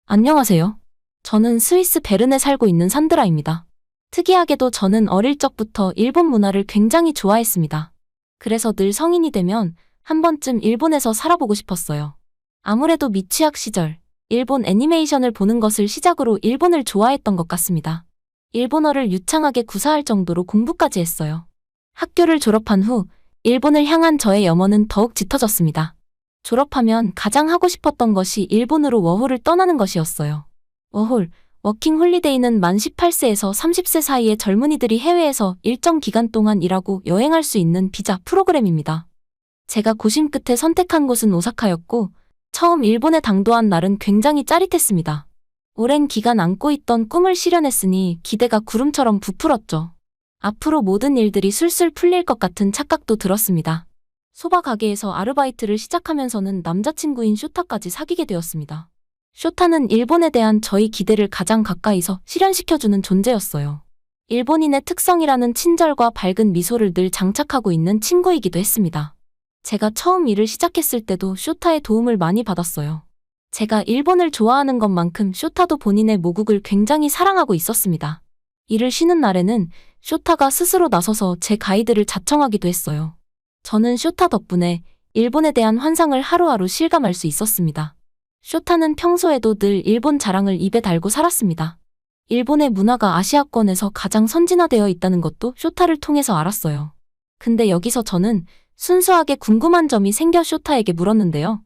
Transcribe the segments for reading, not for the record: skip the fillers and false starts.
안녕하세요. 저는 스위스 베른에 살고 있는 산드라입니다. 특이하게도 저는 어릴 적부터 일본 문화를 굉장히 좋아했습니다. 그래서 늘 성인이 되면 한 번쯤 일본에서 살아보고 싶었어요. 아무래도 미취학 시절, 일본 애니메이션을 보는 것을 시작으로 일본을 좋아했던 것 같습니다. 일본어를 유창하게 구사할 정도로 공부까지 했어요. 학교를 졸업한 후 일본을 향한 저의 염원은 더욱 짙어졌습니다. 졸업하면 가장 하고 싶었던 것이 일본으로 워홀을 떠나는 것이었어요. 워홀, 워킹 홀리데이는 만 18세에서 30세 사이의 젊은이들이 해외에서 일정 기간 동안 일하고 여행할 수 있는 비자 프로그램입니다. 제가 고심 끝에 선택한 곳은 오사카였고, 처음 일본에 당도한 날은 굉장히 짜릿했습니다. 오랜 기간 안고 있던 꿈을 실현했으니 기대가 구름처럼 부풀었죠. 앞으로 모든 일들이 술술 풀릴 것 같은 착각도 들었습니다. 소바 가게에서 아르바이트를 시작하면서는 남자친구인 쇼타까지 사귀게 되었습니다. 쇼타는 일본에 대한 저희 기대를 가장 가까이서 실현시켜주는 존재였어요. 일본인의 특성이라는 친절과 밝은 미소를 늘 장착하고 있는 친구이기도 했습니다. 제가 처음 일을 시작했을 때도 쇼타의 도움을 많이 받았어요. 제가 일본을 좋아하는 것만큼 쇼타도 본인의 모국을 굉장히 사랑하고 있었습니다. 일을 쉬는 날에는 쇼타가 스스로 나서서 제 가이드를 자청하기도 했어요. 저는 쇼타 덕분에 일본에 대한 환상을 하루하루 실감할 수 있었습니다. 쇼타는 평소에도 늘 일본 자랑을 입에 달고 살았습니다. 일본의 문화가 아시아권에서 가장 선진화되어 있다는 것도 쇼타를 통해서 알았어요. 근데 여기서 저는 순수하게 궁금한 점이 생겨 쇼타에게 물었는데요.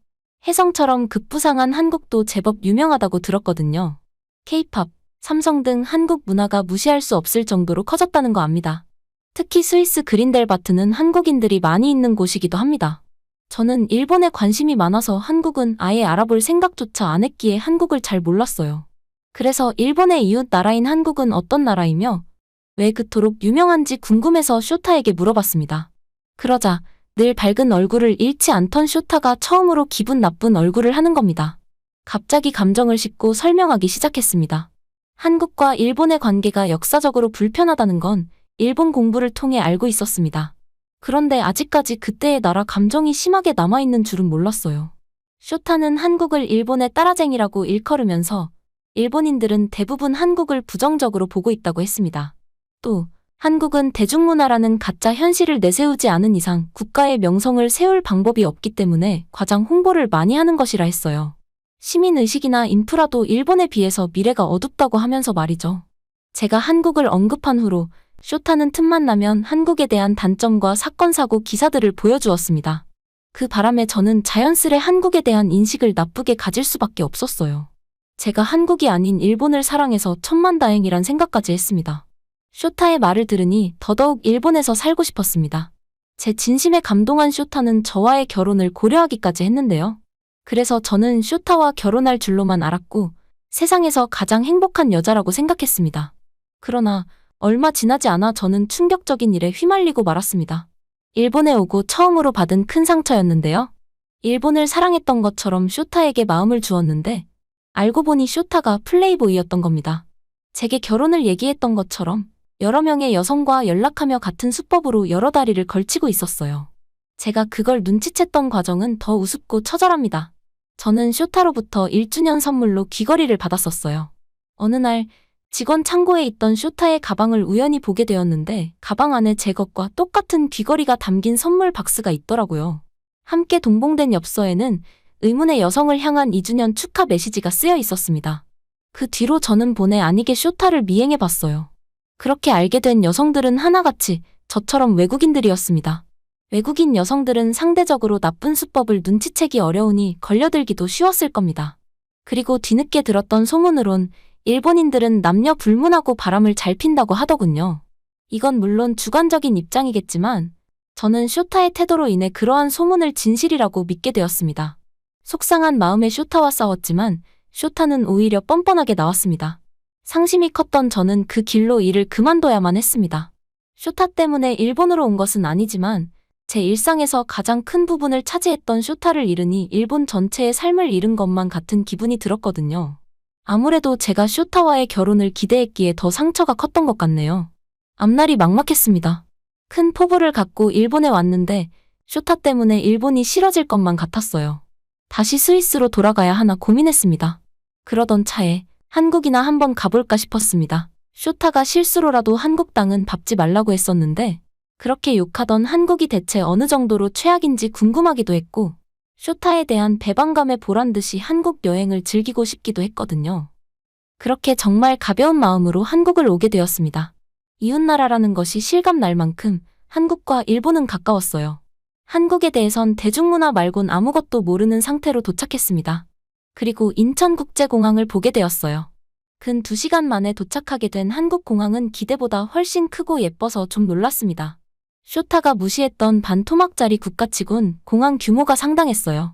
혜성처럼 급부상한 한국도 제법 유명하다고 들었거든요. K-팝, 삼성 등 한국 문화가 무시할 수 없을 정도로 커졌다는 거 압니다. 특히 스위스 그린델바트는 한국인들이 많이 있는 곳이기도 합니다. 저는 일본에 관심이 많아서 한국은 아예 알아볼 생각조차 안 했기에 한국을 잘 몰랐어요. 그래서 일본의 이웃 나라인 한국은 어떤 나라이며 왜 그토록 유명한지 궁금해서 쇼타에게 물어봤습니다. 그러자 늘 밝은 얼굴을 잃지 않던 쇼타가 처음으로 기분 나쁜 얼굴을 하는 겁니다. 갑자기 감정을 싣고 설명하기 시작했습니다. 한국과 일본의 관계가 역사적으로 불편하다는 건 일본 공부를 통해 알고 있었습니다. 그런데 아직까지 그때의 나라 감정이 심하게 남아있는 줄은 몰랐어요. 쇼타는 한국을 일본의 따라쟁이라고 일컬으면서 일본인들은 대부분 한국을 부정적으로 보고 있다고 했습니다. 또 한국은 대중문화라는 가짜 현실을 내세우지 않은 이상 국가의 명성을 세울 방법이 없기 때문에 과장 홍보를 많이 하는 것이라 했어요. 시민의식이나 인프라도 일본에 비해서 미래가 어둡다고 하면서 말이죠. 제가 한국을 언급한 후로 쇼타는 틈만 나면 한국에 대한 단점과 사건, 사고 기사들을 보여주었습니다. 그 바람에 저는 자연스레 한국에 대한 인식을 나쁘게 가질 수밖에 없었어요. 제가 한국이 아닌 일본을 사랑해서 천만다행이란 생각까지 했습니다. 쇼타의 말을 들으니 더더욱 일본에서 살고 싶었습니다. 제 진심에 감동한 쇼타는 저와의 결혼을 고려하기까지 했는데요. 그래서 저는 쇼타와 결혼할 줄로만 알았고 세상에서 가장 행복한 여자라고 생각했습니다. 그러나 얼마 지나지 않아 저는 충격적인 일에 휘말리고 말았습니다. 일본에 오고 처음으로 받은 큰 상처였는데요. 일본을 사랑했던 것처럼 쇼타에게 마음을 주었는데 알고 보니 쇼타가 플레이보이였던 겁니다. 제게 결혼을 얘기했던 것처럼 여러 명의 여성과 연락하며 같은 수법으로 여러 다리를 걸치고 있었어요. 제가 그걸 눈치챘던 과정은 더 우습고 처절합니다. 저는 쇼타로부터 1주년 선물로 귀걸이를 받았었어요. 어느 날 직원 창고에 있던 쇼타의 가방을 우연히 보게 되었는데 가방 안에 제 것과 똑같은 귀걸이가 담긴 선물 박스가 있더라고요. 함께 동봉된 엽서에는 의문의 여성을 향한 2주년 축하 메시지가 쓰여 있었습니다. 그 뒤로 저는 본의 아니게 쇼타를 미행해봤어요. 그렇게 알게 된 여성들은 하나같이 저처럼 외국인들이었습니다. 외국인 여성들은 상대적으로 나쁜 수법을 눈치채기 어려우니 걸려들기도 쉬웠을 겁니다. 그리고 뒤늦게 들었던 소문으론 일본인들은 남녀 불문하고 바람을 잘 핀다고 하더군요. 이건 물론 주관적인 입장이겠지만 저는 쇼타의 태도로 인해 그러한 소문을 진실이라고 믿게 되었습니다. 속상한 마음에 쇼타와 싸웠지만 쇼타는 오히려 뻔뻔하게 나왔습니다. 상심이 컸던 저는 그 길로 일을 그만둬야만 했습니다. 쇼타 때문에 일본으로 온 것은 아니지만 제 일상에서 가장 큰 부분을 차지했던 쇼타를 잃으니 일본 전체의 삶을 잃은 것만 같은 기분이 들었거든요. 아무래도 제가 쇼타와의 결혼을 기대했기에 더 상처가 컸던 것 같네요. 앞날이 막막했습니다. 큰 포부를 갖고 일본에 왔는데 쇼타 때문에 일본이 싫어질 것만 같았어요. 다시 스위스로 돌아가야 하나 고민했습니다. 그러던 차에 한국이나 한번 가볼까 싶었습니다. 쇼타가 실수로라도 한국 땅은 밟지 말라고 했었는데 그렇게 욕하던 한국이 대체 어느 정도로 최악인지 궁금하기도 했고 쇼타에 대한 배반감에 보란 듯이 한국 여행을 즐기고 싶기도 했거든요. 그렇게 정말 가벼운 마음으로 한국을 오게 되었습니다. 이웃나라라는 것이 실감날 만큼 한국과 일본은 가까웠어요. 한국에 대해선 대중문화 말곤 아무것도 모르는 상태로 도착했습니다. 그리고 인천국제공항을 보게 되었어요. 근 2시간 만에 도착하게 된 한국공항은 기대보다 훨씬 크고 예뻐서 좀 놀랐습니다. 쇼타가 무시했던 반토막짜리 국가치곤 공항 규모가 상당했어요.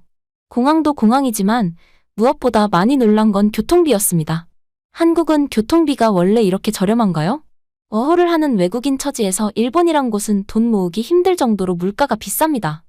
공항도 공항이지만 무엇보다 많이 놀란 건 교통비였습니다. 한국은 교통비가 원래 이렇게 저렴한가요? 어허를 하는 외국인 처지에서 일본이란 곳은 돈 모으기 힘들 정도로 물가가 비쌉니다.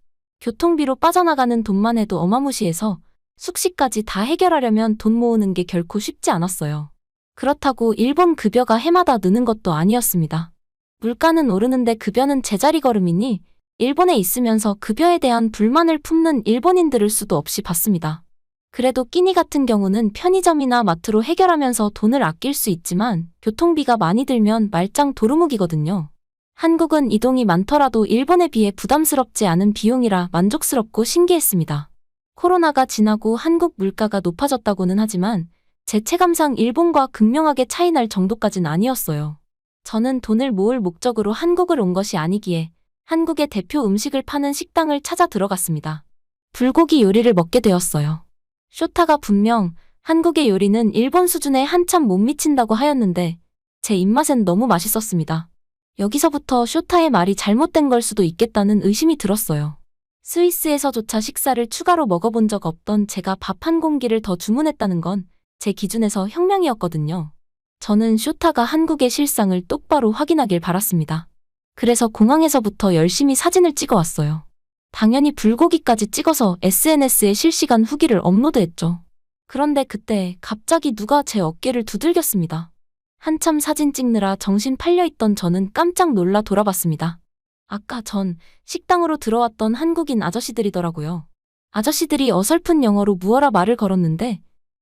교통비로 빠져나가는 돈만 해도 어마무시해서 숙식까지 다 해결하려면 돈 모으는 게 결코 쉽지 않았어요. 그렇다고 일본 급여가 해마다 느는 것도 아니었습니다. 물가는 오르는데 급여는 제자리 걸음이니 일본에 있으면서 급여에 대한 불만을 품는 일본인들을 수도 없이 봤습니다. 그래도 끼니 같은 경우는 편의점이나 마트로 해결하면서 돈을 아낄 수 있지만 교통비가 많이 들면 말짱 도루묵이거든요. 한국은 이동이 많더라도 일본에 비해 부담스럽지 않은 비용이라 만족스럽고 신기했습니다. 코로나가 지나고 한국 물가가 높아졌다고는 하지만 제 체감상 일본과 극명하게 차이 날 정도까진 아니었어요. 저는 돈을 모을 목적으로 한국을 온 것이 아니기에 한국의 대표 음식을 파는 식당을 찾아 들어갔습니다. 불고기 요리를 먹게 되었어요. 쇼타가 분명 한국의 요리는 일본 수준에 한참 못 미친다고 하였는데 제 입맛엔 너무 맛있었습니다. 여기서부터 쇼타의 말이 잘못된 걸 수도 있겠다는 의심이 들었어요. 스위스에서조차 식사를 추가로 먹어본 적 없던 제가 밥 한 공기를 더 주문했다는 건 제 기준에서 혁명이었거든요. 저는 쇼타가 한국의 실상을 똑바로 확인하길 바랐습니다. 그래서 공항에서부터 열심히 사진을 찍어왔어요. 당연히 불고기까지 찍어서 SNS에 실시간 후기를 업로드했죠. 그런데 그때 갑자기 누가 제 어깨를 두들겼습니다. 한참 사진 찍느라 정신 팔려있던 저는 깜짝 놀라 돌아봤습니다. 아까 전 식당으로 들어왔던 한국인 아저씨들이더라고요. 아저씨들이 어설픈 영어로 무어라 말을 걸었는데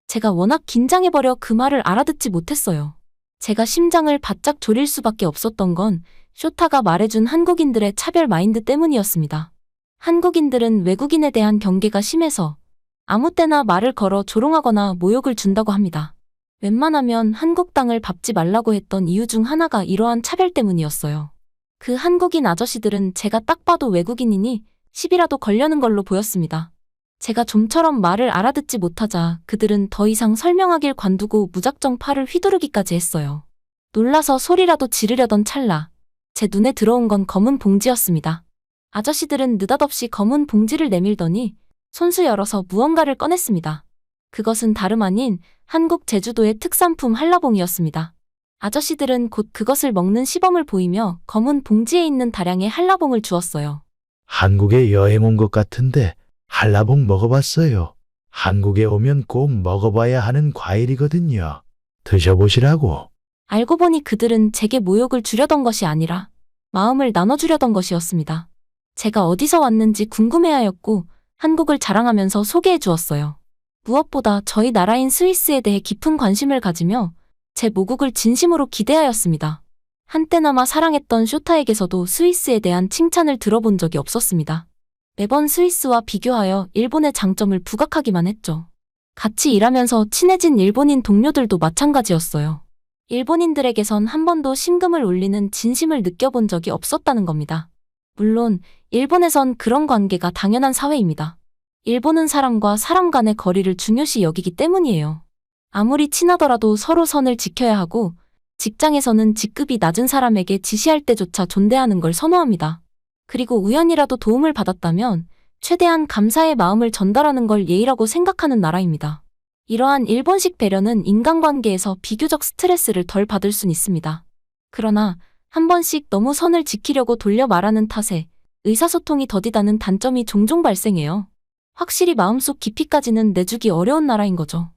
제가 워낙 긴장해버려 그 말을 알아듣지 못했어요. 제가 심장을 바짝 졸일 수밖에 없었던 건 쇼타가 말해준 한국인들의 차별 마인드 때문이었습니다. 한국인들은 외국인에 대한 경계가 심해서 아무 때나 말을 걸어 조롱하거나 모욕을 준다고 합니다. 웬만하면 한국 땅을 밟지 말라고 했던 이유 중 하나가 이러한 차별 때문이었어요. 그 한국인 아저씨들은 제가 딱 봐도 외국인이니 시비라도 걸려는 걸로 보였습니다. 제가 좀처럼 말을 알아듣지 못하자 그들은 더 이상 설명하길 관두고 무작정 팔을 휘두르기까지 했어요. 놀라서 소리라도 지르려던 찰나 제 눈에 들어온 건 검은 봉지였습니다. 아저씨들은 느닷없이 검은 봉지를 내밀더니 손수 열어서 무언가를 꺼냈습니다. 그것은 다름 아닌 한국 제주도의 특산품 한라봉이었습니다. 아저씨들은 곧 그것을 먹는 시범을 보이며 검은 봉지에 있는 다량의 한라봉을 주었어요. 한국에 여행 온 것 같은데 한라봉 먹어봤어요. 한국에 오면 꼭 먹어봐야 하는 과일이거든요. 드셔보시라고. 알고 보니 그들은 제게 모욕을 주려던 것이 아니라 마음을 나눠주려던 것이었습니다. 제가 어디서 왔는지 궁금해하였고 한국을 자랑하면서 소개해 주었어요. 무엇보다 저희 나라인 스위스에 대해 깊은 관심을 가지며 제 모국을 진심으로 기대하였습니다. 한때나마 사랑했던 쇼타에게서도 스위스에 대한 칭찬을 들어본 적이 없었습니다. 매번 스위스와 비교하여 일본의 장점을 부각하기만 했죠. 같이 일하면서 친해진 일본인 동료들도 마찬가지였어요. 일본인들에게선 한 번도 심금을 울리는 진심을 느껴본 적이 없었다는 겁니다. 물론 일본에선 그런 관계가 당연한 사회입니다. 일본은 사람과 사람 간의 거리를 중요시 여기기 때문이에요. 아무리 친하더라도 서로 선을 지켜야 하고 직장에서는 직급이 낮은 사람에게 지시할 때조차 존대하는 걸 선호합니다. 그리고 우연이라도 도움을 받았다면 최대한 감사의 마음을 전달하는 걸 예의라고 생각하는 나라입니다. 이러한 일본식 배려는 인간관계에서 비교적 스트레스를 덜 받을 순 있습니다. 그러나 한 번씩 너무 선을 지키려고 돌려 말하는 탓에 의사소통이 더디다는 단점이 종종 발생해요. 확실히 마음속 깊이까지는 내주기 어려운 나라인 거죠.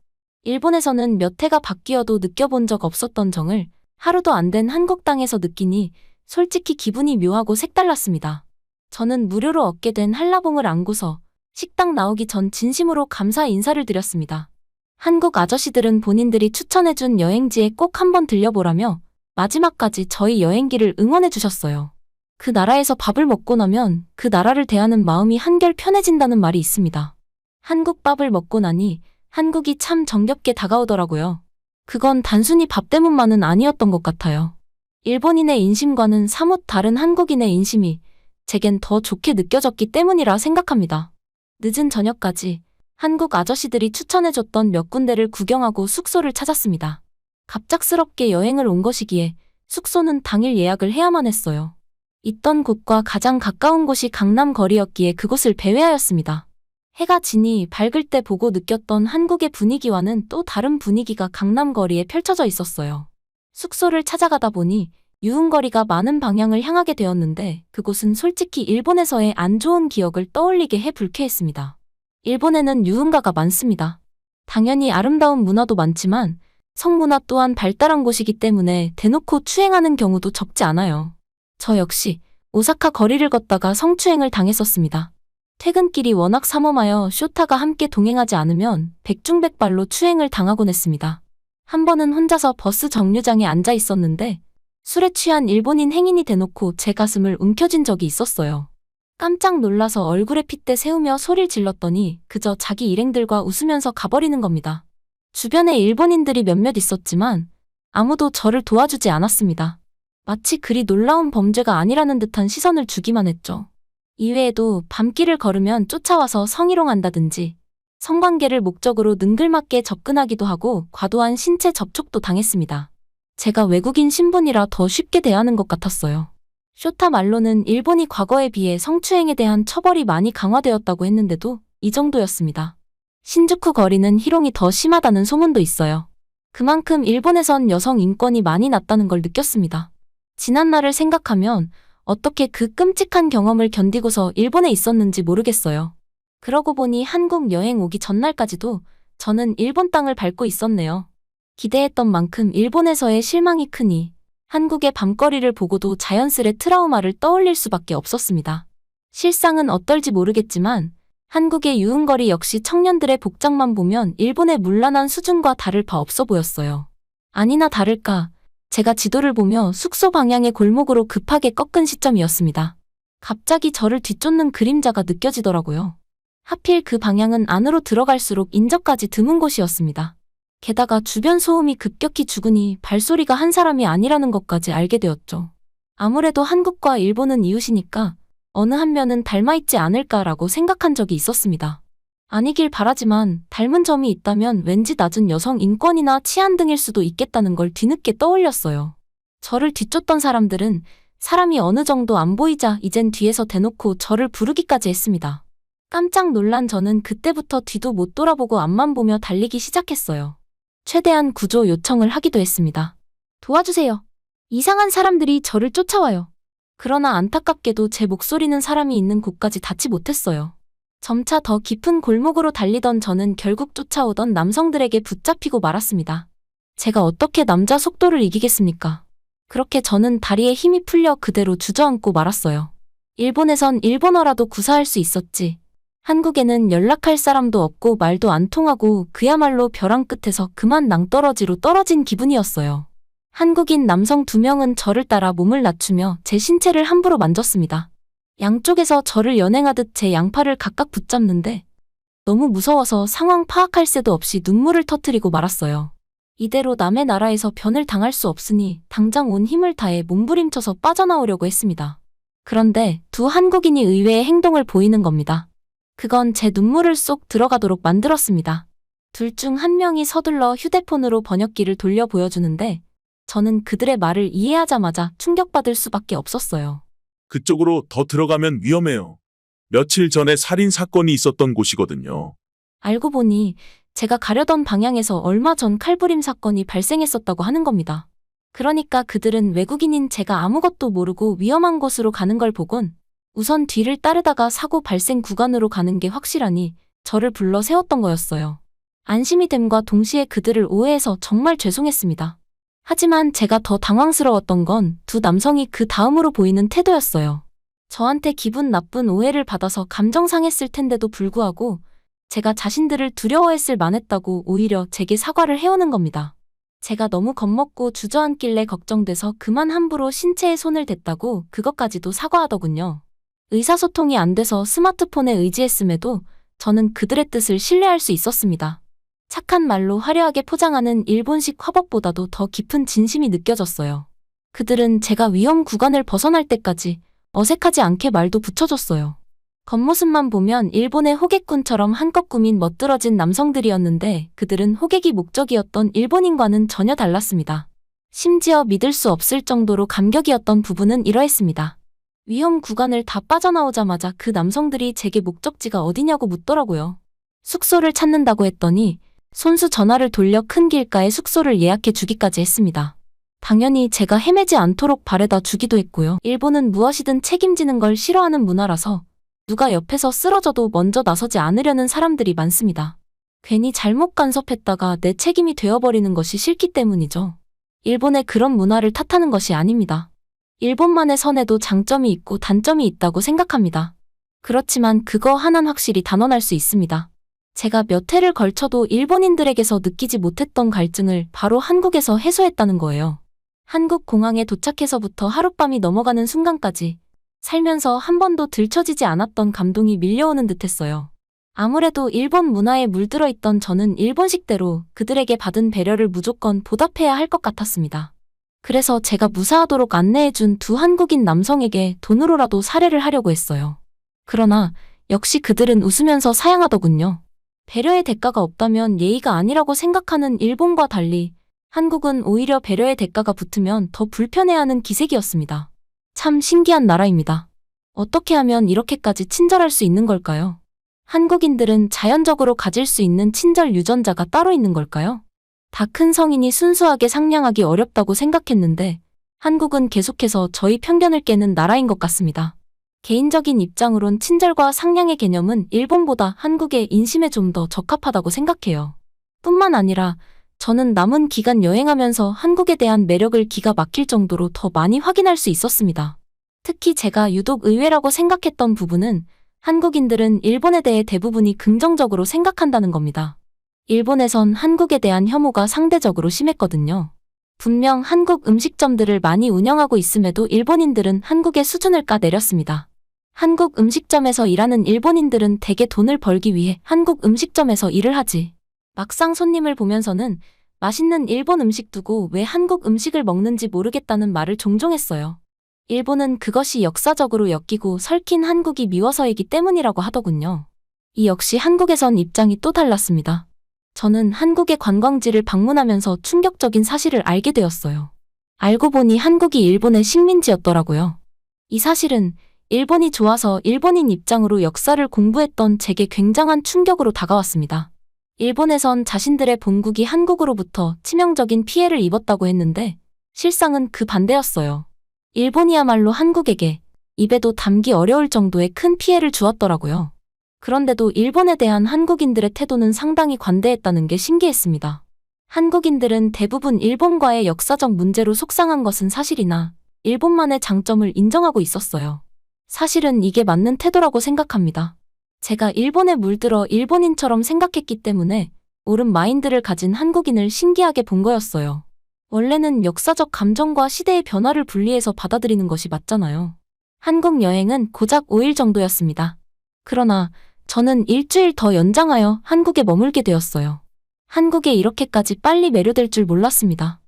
일본에서는 몇 해가 바뀌어도 느껴본 적 없었던 정을 하루도 안 된 한국 땅에서 느끼니 솔직히 기분이 묘하고 색달랐습니다. 저는 무료로 얻게 된 한라봉을 안고서 식당 나오기 전 진심으로 감사 인사를 드렸습니다. 한국 아저씨들은 본인들이 추천해준 여행지에 꼭 한번 들려보라며 마지막까지 저희 여행기를 응원해 주셨어요. 그 나라에서 밥을 먹고 나면 그 나라를 대하는 마음이 한결 편해진다는 말이 있습니다. 한국 밥을 먹고 나니 한국이 참 정겹게 다가오더라고요. 그건 단순히 밥 때문만은 아니었던 것 같아요. 일본인의 인심과는 사뭇 다른 한국인의 인심이 제겐 더 좋게 느껴졌기 때문이라 생각합니다. 늦은 저녁까지 한국 아저씨들이 추천해줬던 몇 군데를 구경하고 숙소를 찾았습니다. 갑작스럽게 여행을 온 것이기에 숙소는 당일 예약을 해야만 했어요. 있던 곳과 가장 가까운 곳이 강남 거리였기에 그곳을 배회하였습니다. 해가 지니 밝을 때 보고 느꼈던 한국의 분위기와는 또 다른 분위기가 강남 거리에 펼쳐져 있었어요. 숙소를 찾아가다 보니 유흥거리가 많은 방향을 향하게 되었는데 그곳은 솔직히 일본에서의 안 좋은 기억을 떠올리게 해 불쾌했습니다. 일본에는 유흥가가 많습니다. 당연히 아름다운 문화도 많지만 성문화 또한 발달한 곳이기 때문에 대놓고 추행하는 경우도 적지 않아요. 저 역시 오사카 거리를 걷다가 성추행을 당했었습니다. 퇴근길이 워낙 삼엄하여 쇼타가 함께 동행하지 않으면 백중백발로 추행을 당하곤 했습니다. 한 번은 혼자서 버스 정류장에 앉아 있었는데 술에 취한 일본인 행인이 대놓고 제 가슴을 움켜쥔 적이 있었어요. 깜짝 놀라서 얼굴에 핏대 세우며 소리를 질렀더니 그저 자기 일행들과 웃으면서 가버리는 겁니다. 주변에 일본인들이 몇몇 있었지만 아무도 저를 도와주지 않았습니다. 마치 그리 놀라운 범죄가 아니라는 듯한 시선을 주기만 했죠. 이외에도 밤길을 걸으면 쫓아와서 성희롱한다든지 성관계를 목적으로 능글맞게 접근하기도 하고 과도한 신체 접촉도 당했습니다. 제가 외국인 신분이라 더 쉽게 대하는 것 같았어요. 쇼타 말로는 일본이 과거에 비해 성추행에 대한 처벌이 많이 강화되었다고 했는데도 이 정도였습니다. 신주쿠 거리는 희롱이 더 심하다는 소문도 있어요. 그만큼 일본에선 여성 인권이 많이 낮다는 걸 느꼈습니다. 지난날을 생각하면 어떻게 그 끔찍한 경험을 견디고서 일본에 있었는지 모르겠어요. 그러고 보니 한국 여행 오기 전날까지도 저는 일본 땅을 밟고 있었네요. 기대했던 만큼 일본에서의 실망이 크니 한국의 밤거리를 보고도 자연스레 트라우마를 떠올릴 수밖에 없었습니다. 실상은 어떨지 모르겠지만 한국의 유흥거리 역시 청년들의 복장만 보면 일본의 문란한 수준과 다를 바 없어 보였어요. 아니나 다를까 제가 지도를 보며 숙소 방향의 골목으로 급하게 꺾은 시점이었습니다. 갑자기 저를 뒤쫓는 그림자가 느껴지더라고요. 하필 그 방향은 안으로 들어갈수록 인적까지 드문 곳이었습니다. 게다가 주변 소음이 급격히 죽으니 발소리가 한 사람이 아니라는 것까지 알게 되었죠. 아무래도 한국과 일본은 이웃이니까 어느 한 면은 닮아있지 않을까라고 생각한 적이 있었습니다. 아니길 바라지만 닮은 점이 있다면 왠지 낮은 여성 인권이나 치안 등일 수도 있겠다는 걸 뒤늦게 떠올렸어요. 저를 뒤쫓던 사람들은 사람이 어느 정도 안 보이자 이젠 뒤에서 대놓고 저를 부르기까지 했습니다. 깜짝 놀란 저는 그때부터 뒤도 못 돌아보고 앞만 보며 달리기 시작했어요. 최대한 구조 요청을 하기도 했습니다. 도와주세요. 이상한 사람들이 저를 쫓아와요. 그러나 안타깝게도 제 목소리는 사람이 있는 곳까지 닿지 못했어요. 점차 더 깊은 골목으로 달리던 저는 결국 쫓아오던 남성들에게 붙잡히고 말았습니다. 제가 어떻게 남자 속도를 이기겠습니까? 그렇게 저는 다리에 힘이 풀려 그대로 주저앉고 말았어요. 일본에선 일본어라도 구사할 수 있었지. 한국에는 연락할 사람도 없고 말도 안 통하고 그야말로 벼랑 끝에서 그만 낭떠러지로 떨어진 기분이었어요. 한국인 남성 2명은 저를 따라 몸을 낮추며 제 신체를 함부로 만졌습니다. 양쪽에서 저를 연행하듯 제 양팔을 각각 붙잡는데 너무 무서워서 상황 파악할 새도 없이 눈물을 터뜨리고 말았어요. 이대로 남의 나라에서 변을 당할 수 없으니 당장 온 힘을 다해 몸부림쳐서 빠져나오려고 했습니다. 그런데 두 한국인이 의외의 행동을 보이는 겁니다. 그건 제 눈물을 쏙 들어가도록 만들었습니다. 둘 중 한 명이 서둘러 휴대폰으로 번역기를 돌려 보여주는데 저는 그들의 말을 이해하자마자 충격받을 수밖에 없었어요. 그쪽으로 더 들어가면 위험해요. 며칠 전에 살인 사건이 있었던 곳이거든요. 알고 보니 제가 가려던 방향에서 얼마 전 칼부림 사건이 발생했었다고 하는 겁니다. 그러니까 그들은 외국인인 제가 아무것도 모르고 위험한 곳으로 가는 걸 보곤 우선 뒤를 따르다가 사고 발생 구간으로 가는 게 확실하니 저를 불러 세웠던 거였어요. 안심이 됨과 동시에 그들을 오해해서 정말 죄송했습니다. 하지만 제가 더 당황스러웠던 건 두 남성이 그 다음으로 보이는 태도였어요. 저한테 기분 나쁜 오해를 받아서 감정 상했을 텐데도 불구하고 제가 자신들을 두려워했을 만했다고 오히려 제게 사과를 해오는 겁니다. 제가 너무 겁먹고 주저앉길래 걱정돼서 그만 함부로 신체에 손을 댔다고 그것까지도 사과하더군요. 의사소통이 안 돼서 스마트폰에 의지했음에도 저는 그들의 뜻을 신뢰할 수 있었습니다. 착한 말로 화려하게 포장하는 일본식 화법보다도 더 깊은 진심이 느껴졌어요. 그들은 제가 위험 구간을 벗어날 때까지 어색하지 않게 말도 붙여줬어요. 겉모습만 보면 일본의 호객꾼처럼 한껏 꾸민 멋들어진 남성들이었는데 그들은 호객이 목적이었던 일본인과는 전혀 달랐습니다. 심지어 믿을 수 없을 정도로 감격이었던 부분은 이러했습니다. 위험 구간을 다 빠져나오자마자 그 남성들이 제게 목적지가 어디냐고 묻더라고요. 숙소를 찾는다고 했더니 손수 전화를 돌려 큰 길가에 숙소를 예약해 주기까지 했습니다. 당연히 제가 헤매지 않도록 바래다 주기도 했고요. 일본은 무엇이든 책임지는 걸 싫어하는 문화라서 누가 옆에서 쓰러져도 먼저 나서지 않으려는 사람들이 많습니다. 괜히 잘못 간섭했다가 내 책임이 되어버리는 것이 싫기 때문이죠. 일본의 그런 문화를 탓하는 것이 아닙니다. 일본만의 선에도 장점이 있고 단점이 있다고 생각합니다. 그렇지만 그거 하나는 확실히 단언할 수 있습니다. 제가 몇 해를 걸쳐도 일본인들에게서 느끼지 못했던 갈증을 바로 한국에서 해소했다는 거예요. 한국 공항에 도착해서부터 하룻밤이 넘어가는 순간까지 살면서 한 번도 들춰지지 않았던 감동이 밀려오는 듯했어요. 아무래도 일본 문화에 물들어 있던 저는 일본식대로 그들에게 받은 배려를 무조건 보답해야 할 것 같았습니다. 그래서 제가 무사하도록 안내해준 두 한국인 남성에게 돈으로라도 살해를 하려고 했어요. 그러나 역시 그들은 웃으면서 사양하더군요. 배려의 대가가 없다면 예의가 아니라고 생각하는 일본과 달리 한국은 오히려 배려의 대가가 붙으면 더 불편해하는 기색이었습니다. 참 신기한 나라입니다. 어떻게 하면 이렇게까지 친절할 수 있는 걸까요? 한국인들은 자연적으로 가질 수 있는 친절 유전자가 따로 있는 걸까요? 다 큰 성인이 순수하게 상냥하기 어렵다고 생각했는데 한국은 계속해서 저희 편견을 깨는 나라인 것 같습니다. 개인적인 입장으론 친절과 상냥의 개념은 일본보다 한국의 인심에 좀 더 적합하다고 생각해요. 뿐만 아니라 저는 남은 기간 여행하면서 한국에 대한 매력을 기가 막힐 정도로 더 많이 확인할 수 있었습니다. 특히 제가 유독 의외라고 생각했던 부분은 한국인들은 일본에 대해 대부분이 긍정적으로 생각한다는 겁니다. 일본에선 한국에 대한 혐오가 상대적으로 심했거든요. 분명 한국 음식점들을 많이 운영하고 있음에도 일본인들은 한국의 수준을 까내렸습니다. 한국 음식점에서 일하는 일본인들은 대개 돈을 벌기 위해 한국 음식점에서 일을 하지. 막상 손님을 보면서는 맛있는 일본 음식 두고 왜 한국 음식을 먹는지 모르겠다는 말을 종종 했어요. 일본은 그것이 역사적으로 엮이고 설킨 한국이 미워서이기 때문이라고 하더군요. 이 역시 한국에선 입장이 또 달랐습니다. 저는 한국의 관광지를 방문하면서 충격적인 사실을 알게 되었어요. 알고 보니 한국이 일본의 식민지였더라고요. 이 사실은 일본이 좋아서 일본인 입장으로 역사를 공부했던 제게 굉장한 충격으로 다가왔습니다. 일본에선 자신들의 본국이 한국으로부터 치명적인 피해를 입었다고 했는데 실상은 그 반대였어요. 일본이야말로 한국에게 입에도 담기 어려울 정도의 큰 피해를 주었더라고요. 그런데도 일본에 대한 한국인들의 태도는 상당히 관대했다는 게 신기했습니다. 한국인들은 대부분 일본과의 역사적 문제로 속상한 것은 사실이나 일본만의 장점을 인정하고 있었어요. 사실은 이게 맞는 태도라고 생각합니다. 제가 일본에 물들어 일본인처럼 생각했기 때문에 옳은 마인드를 가진 한국인을 신기하게 본 거였어요. 원래는 역사적 감정과 시대의 변화를 분리해서 받아들이는 것이 맞잖아요. 한국 여행은 고작 5일 정도였습니다. 그러나 저는 일주일 더 연장하여 한국에 머물게 되었어요. 한국에 이렇게까지 빨리 매료될 줄 몰랐습니다.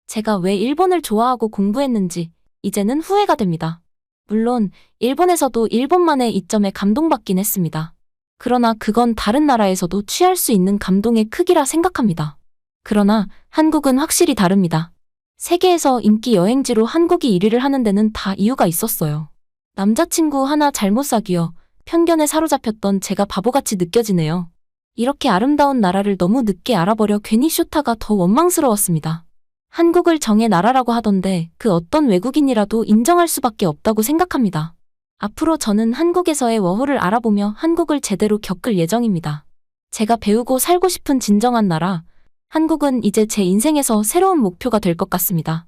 제가 왜 일본을 좋아하고 공부했는지 이제는 후회가 됩니다. 물론 일본에서도 일본만의 이점에 감동받긴 했습니다. 그러나 그건 다른 나라에서도 취할 수 있는 감동의 크기라 생각합니다. 그러나 한국은 확실히 다릅니다. 세계에서 인기 여행지로 한국이 1위를 하는 데는 다 이유가 있었어요. 남자친구 하나 잘못 사귀어 편견에 사로잡혔던 제가 바보같이 느껴지네요. 이렇게 아름다운 나라를 너무 늦게 알아버려 괜히 쇼타가 더 원망스러웠습니다. 한국을 정의 나라라고 하던데 그 어떤 외국인이라도 인정할 수밖에 없다고 생각합니다. 앞으로 저는 한국에서의 워홀을 알아보며 한국을 제대로 겪을 예정입니다. 제가 배우고 살고 싶은 진정한 나라, 한국은 이제 제 인생에서 새로운 목표가 될 것 같습니다.